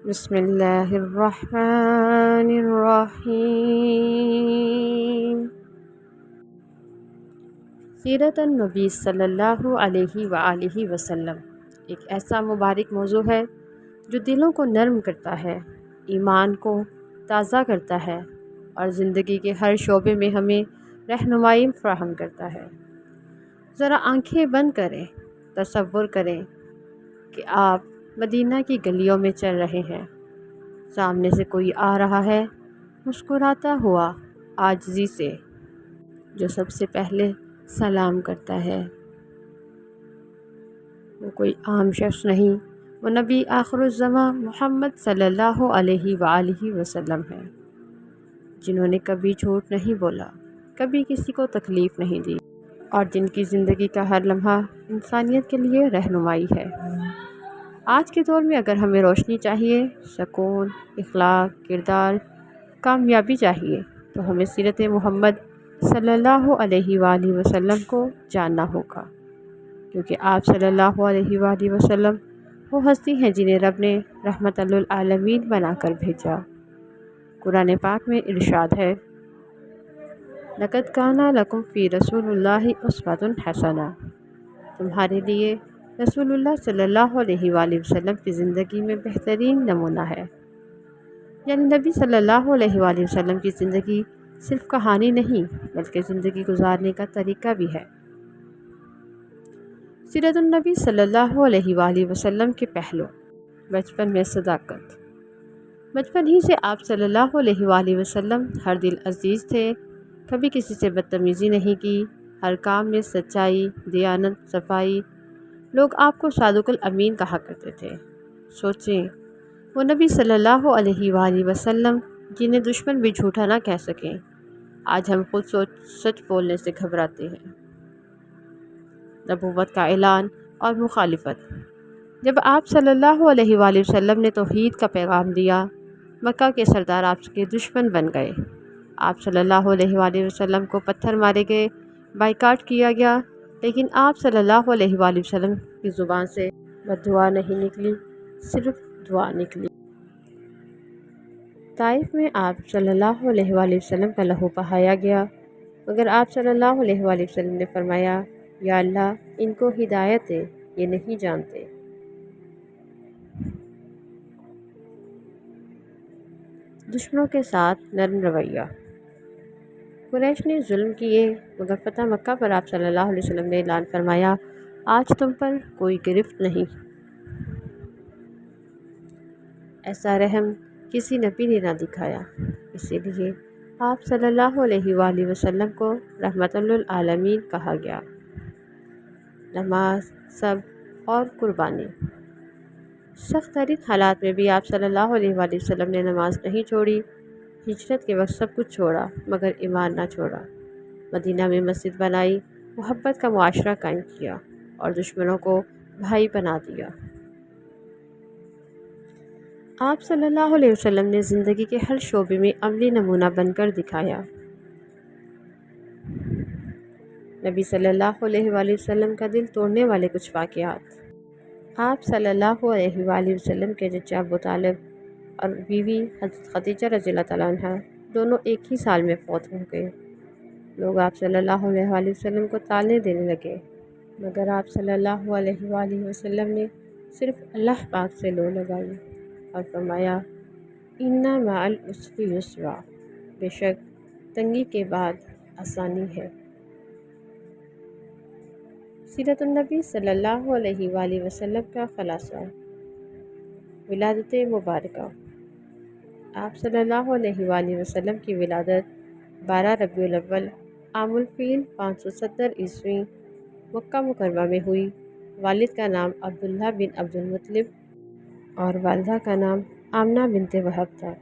بسم اللہ الرحمن الرحیم۔ سیرت النبی صلی اللہ علیہ وآلہ وسلم ایک ایسا مبارک موضوع ہے جو دلوں کو نرم کرتا ہے، ایمان کو تازہ کرتا ہے اور زندگی کے ہر شعبے میں ہمیں رہنمائی فراہم کرتا ہے۔ ذرا آنکھیں بند کریں، تصور کریں کہ آپ مدینہ کی گلیوں میں چل رہے ہیں۔ سامنے سے کوئی آ رہا ہے، مسکراتا ہوا عاجزی سے، جو سب سے پہلے سلام کرتا ہے۔ وہ کوئی عام شخص نہیں، وہ نبی آخر الزماں محمد صلی اللہ علیہ وآلہ وسلم ہے، جنہوں نے کبھی جھوٹ نہیں بولا، کبھی کسی کو تکلیف نہیں دی، اور جن کی زندگی کا ہر لمحہ انسانیت کے لیے رہنمائی ہے۔ آج کے دور میں اگر ہمیں روشنی چاہیے، سکون، اخلاق، کردار، کامیابی چاہیے، تو ہمیں سیرت محمد صلی اللہ علیہ وآلہ وسلم کو جاننا ہوگا، کیونکہ آپ صلی اللہ علیہ وآلہ وسلم وہ ہستی ہیں جنہیں رب نے رحمت للعالمین بنا کر بھیجا۔ قرآن پاک میں ارشاد ہے، لَقَدْ كَانَ لَكُمْ فِي رَسُولِ اللَّهِ أُسْوَةٌ حَسَنَةٌ، تمہارے لیے رسول اللہ صلی اللہ علیہ وآلہ وسلم کی زندگی میں بہترین نمونہ ہے۔ یعنی نبی صلی اللہ علیہ وآلہ وسلم کی زندگی صرف کہانی نہیں، بلکہ زندگی گزارنے کا طریقہ بھی ہے۔ سیرت النبی صلی اللہ علیہ وآلہ وسلم کے پہلو۔ بچپن میں صداقت۔ بچپن ہی سے آپ صلی اللہ علیہ وآلہ وسلم ہر دل عزیز تھے، کبھی کسی سے بدتمیزی نہیں کی، ہر کام میں سچائی، دیانت، صفائی۔ لوگ آپ کو صادق الامین کہا کرتے تھے۔ سوچیں، وہ نبی صلی اللہ علیہ وآلہ وسلم جنہیں دشمن بھی جھوٹا نہ کہہ سکیں، آج ہم خود سچ بولنے سے گھبراتے ہیں۔ نبوت کا اعلان اور مخالفت۔ جب آپ صلی اللہ علیہ وآلہ وسلم نے توحید کا پیغام دیا، مکہ کے سردار آپ کے دشمن بن گئے۔ آپ صلی اللہ علیہ وآلہ وسلم کو پتھر مارے گئے، بائیکاٹ کیا گیا، لیکن آپ صلی اللہ علیہ وآلہ وسلم کی زبان سے بد دعا نہیں نکلی، صرف دعا نکلی۔ طائف میں آپ صلی اللہ علیہ وآلہ وسلم کا لہو بہایا گیا، مگر آپ صلی اللہ علیہ وآلہ وسلم نے فرمایا، یا اللہ ان کو ہدایت دے، یہ نہیں جانتے۔ دشمنوں کے ساتھ نرم رویہ۔ قریش نے ظلم کیے، مگر فتح مکہ پر آپ صلی اللہ علیہ وسلم نے اعلان فرمایا، آج تم پر کوئی گرفت نہیں۔ ایسا رحم کسی نبی نے نہ دکھایا، اسی لیے آپ صلی اللہ علیہ وآلہ وسلم کو رحمت للعالمین کہا گیا۔ نماز، صبر اور قربانی۔ سخت ترین حالات میں بھی آپ صلی اللہ علیہ وآلہ وسلم نے نماز نہیں چھوڑی۔ ہجرت کے وقت سب کچھ چھوڑا، مگر ایمان نہ چھوڑا۔ مدینہ میں مسجد بنائی، محبت کا معاشرہ قائم کیا، اور دشمنوں کو بھائی بنا دیا۔ آپ صلی اللہ علیہ وسلم نے زندگی کے ہر شعبے میں عملی نمونہ بن کر دکھایا۔ نبی صلی اللہ علیہ وآلہ وسلم کا دل توڑنے والے کچھ واقعات۔ آپ صلی اللہ علیہ وآلہ وسلم کے چچا ابو طالب اور بیوی حضرت خدیجہ رضی اللہ تعالیٰ عنہ دونوں ایک ہی سال میں فوت ہو گئے۔ لوگ آپ صلی اللہ علیہ وآلہ وسلم کو طعنے دینے لگے، مگر آپ صلی اللہ علیہ وآلہ وسلم نے صرف اللہ پاک سے لو لگائی اور فرمایا، اِنَّ مَعَ الْعُسْرِ یُسْرًا، بے شک تنگی کے بعد آسانی ہے۔ سیرت النبی صلی اللہ علیہ وآلہ وسلم کا خلاصہ۔ ولادت مبارکہ۔ آپ صلی اللہ علیہ وآلہ وسلم کی ولادت 12 ربیع الاول عام الفیل 570 عیسوی مکہ مکرمہ میں ہوئی۔ والد کا نام عبداللہ بن عبد المطلب اور والدہ کا نام آمنہ بنت وہب تھا۔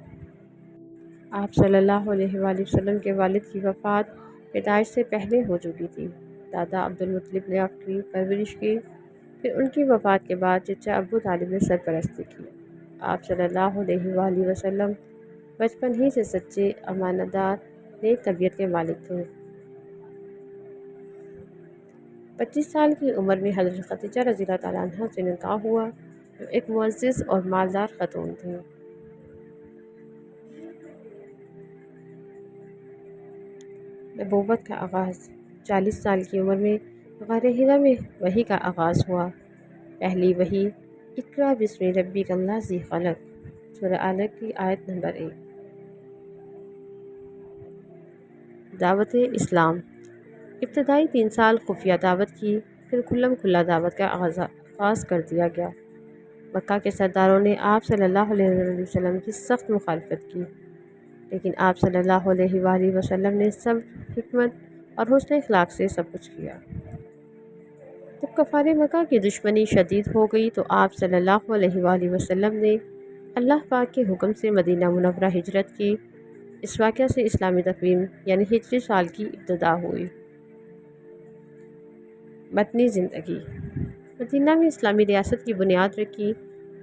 آپ صلی اللہ علیہ وآلہ وسلم کے والد کی وفات پیدائش سے پہلے ہو چکی تھی۔ دادا عبد المطلب نے آپ کی پرورش کی، پھر ان کی وفات کے بعد چچا ابو طالب نے سرپرستی کی۔ آپ صلی اللہ علیہ وآلہ وسلم بچپن ہی سے سچے، امانت دار، نیک طبیعت کے مالک تھے۔ 25 سال کی عمر میں حضرت خدیجہ رضی اللہ تعالیٰ عنہ سے نکاح ہوا۔ جو ایک معزز اور مالدار خاتون تھیں۔ نبوت کا آغاز 40 سال کی عمر میں غار حرا میں وحی کا آغاز ہوا۔ پہلی وحی اقرا بسم ربک الذی خلق، سورہ علق کی آیت نمبر 1۔ دعوت اسلام۔ ابتدائی 3 سال خفیہ دعوت کی، پھر کھلم کھلا دعوت کا آغاز کر دیا گیا۔ مکہ کے سرداروں نے آپ صلی اللہ علیہ وسلم کی سخت مخالفت کی، لیکن آپ صلی اللہ علیہ وآلہ وسلم نے صبر، حکمت اور حسن اخلاق سے سب کچھ کیا۔ جب کفار مکہ کی دشمنی شدید ہو گئی تو آپ صلی اللہ علیہ وآلہ وسلم نے اللہ پاک کے حکم سے مدینہ منورہ ہجرت کی۔ اس واقعہ سے اسلامی تقویم یعنی ہجری سال کی ابتدا ہوئی۔ مدنی زندگی۔ مدینہ میں اسلامی ریاست کی بنیاد رکھی،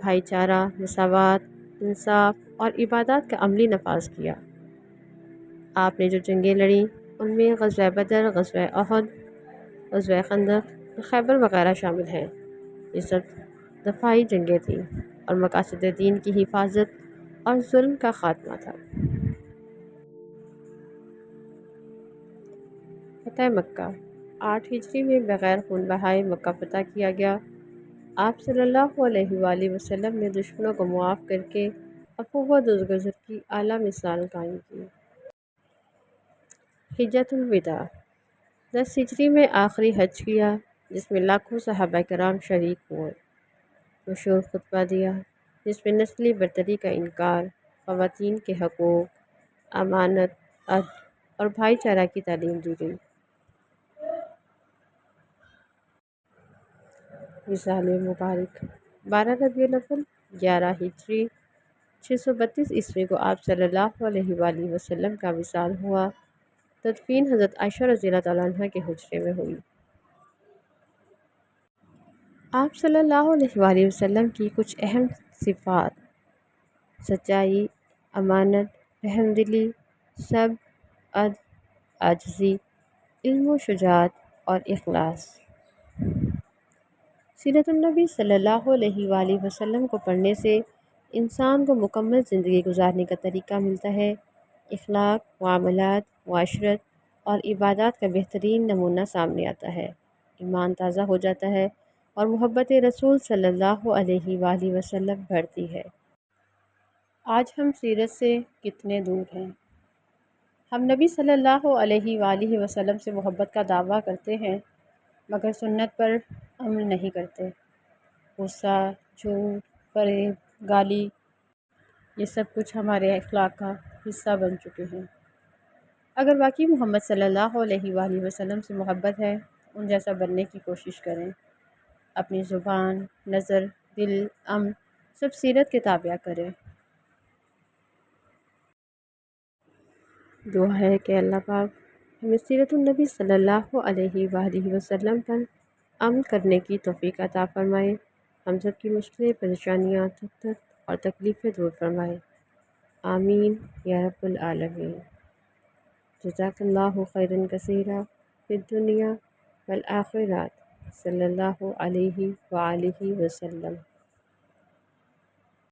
بھائی چارہ، مساوات، انصاف اور عبادات کا عملی نفاذ کیا۔ آپ نے جو جنگیں لڑیں ان میں غزوہ بدر، غزوہ احد، غزوہ خندق، خیبر وغیرہ شامل ہیں۔ یہ سب دفاعی جنگیں تھیں اور مقاصد دین کی حفاظت اور ظلم کا خاتمہ تھا۔ فتح مکہ۔ 8 ہجری میں بغیر خون بہائے مکہ فتح کیا گیا۔ آپ صلی اللہ علیہ وآلہ وسلم نے دشمنوں کو معاف کر کے عفو و درگزر کی اعلیٰ مثال قائم کی۔ حجۃ الوداع۔ 10 ہجری میں آخری حج کیا، جس میں لاکھوں صحابہ کرام شریک ہوئے۔ مشہور خطبہ دیا، جس میں نسلی برتری کا انکار، خواتین کے حقوق، امانت، عدل اور بھائی چارہ کی تعلیم دی گئی۔ وصال مبارک۔ 12 ربیع الاول 11 ہجری 632 عیسوی کو آپ صلی اللہ علیہ وآلہ وسلم کا وصال ہوا۔ تدفین حضرت عائشہ رضی اللہ تعالیٰ عنہ کے حجرے میں ہوئی۔ آپ صلی اللہ علیہ وآلہ وسلم کی کچھ اہم صفات: سچائی، امانت، رحم دلی، صبر، عدل، عاجزی، علم و شجاعت اور اخلاص۔ سیرت النبی صلی اللہ علیہ وآلہ وسلم کو پڑھنے سے انسان کو مکمل زندگی گزارنے کا طریقہ ملتا ہے۔ اخلاق، معاملات، معاشرت اور عبادات کا بہترین نمونہ سامنے آتا ہے۔ ایمان تازہ ہو جاتا ہے اور محبت رسول صلی اللہ علیہ وآلہ وسلم بڑھتی ہے۔ آج ہم سیرت سے کتنے دور ہیں۔ ہم نبی صلی اللہ علیہ وآلہ وسلم سے محبت کا دعویٰ کرتے ہیں، مگر سنت پر عمل نہیں کرتے۔ غصہ، جھوٹ، فریب، گالی، یہ سب کچھ ہمارے اخلاق کا حصہ بن چکے ہیں۔ اگر واقعی محمد صلی اللہ علیہ وآلہ وسلم سے محبت ہے، ان جیسا بننے کی کوشش کریں۔ اپنی زبان، نظر، دل، عمل سب سیرت کے تابع کریں۔ دعا ہے کہ اللہ پاک ہمیں سیرت النبی صلی اللہ علیہ وآلہ وسلم پر عمل کرنے کی توفیق عطا فرمائے، ہم سب کی مشکلیں، پریشانیاں، دکھ اور تکلیفیں دور فرمائے۔ آمین یا رب العالمین۔ جزاک اللہ خیرا کثیرا فی الدنیا والآخرۃ، صلی اللہ علیہ وآلہ وسلم۔